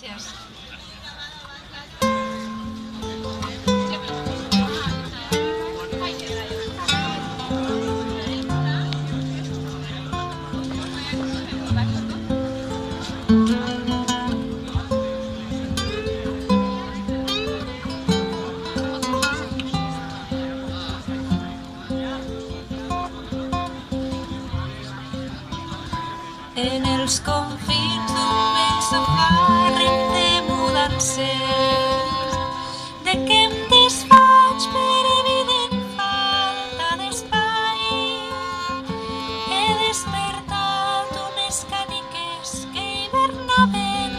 Gràcies. En els confins d'un vell sofà rim de mudances, de què em desfaig per evident falta d'espai. He despertat unes càniques que hibernaven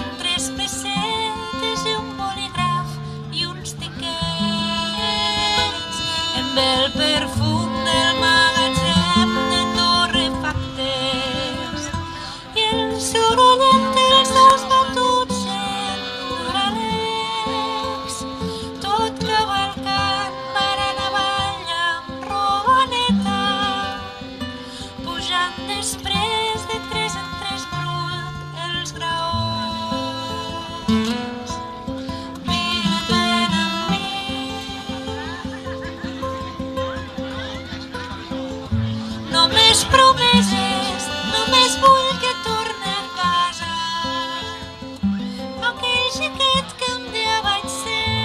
amb 3 pessetes i un bolígraf i uns tiquets, amb el perfum del magatzem de torrefactes i el sorollet dels dos batuts enduralents, tot cavalcant barana avall amb roba neta, pujant després de 3 en 3 brut els graons. Vine-te'n amb mi, només promeses, només vull que torne a casa, aquell xiquet que un dia vaig ser,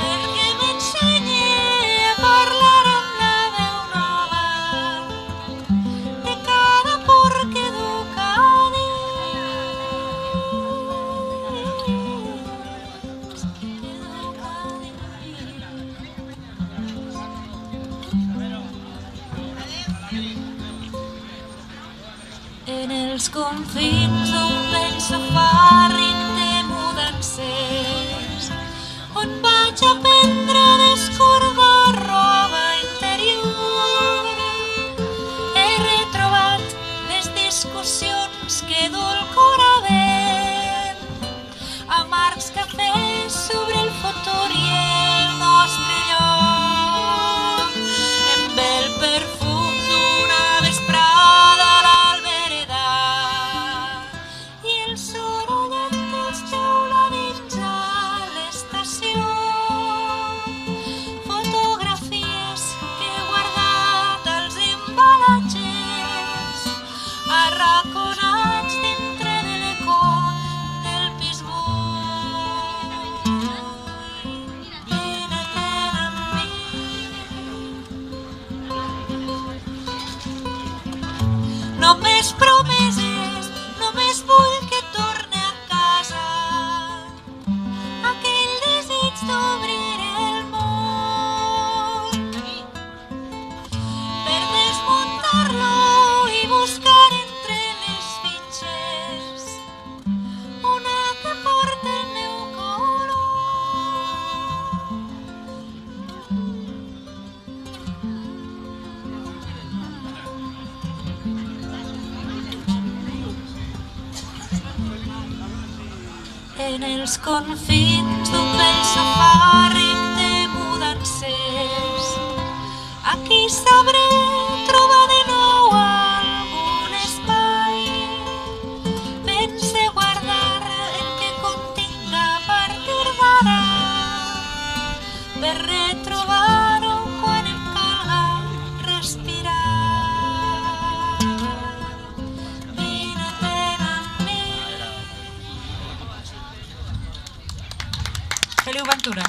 perquè m'ensenyi a parlar amb la veu nova de cada por que duc a dins, En els confins d'un vell sofà ric de mudances, on vaig aprendre a descordar roba interior, he retrobat les discussions que edulcoraven amargs cafès sobre el futur i el nostre lloc, amb el perfum d'una vesprada a l'albereda i el sorollet dels teuladins a l'estació, fotografies que he guardat als embalatges arraconats dintre de l'eco del pis buit. Vine-te'n amb mi, només promeses, només vull que torne a casa, aquell desig d'obrir el món, per desmuntar-lo i buscar entre les fitxes una que porta el meu color. En els confins d'un vell sofà ric de mudances, aquí sabré trobar de nou algun espai. Pense guardar el que continga a partir d'ara, per retrobar-ho quan em calga respirar. Vine-te'n amb mi. Feliu Ventura.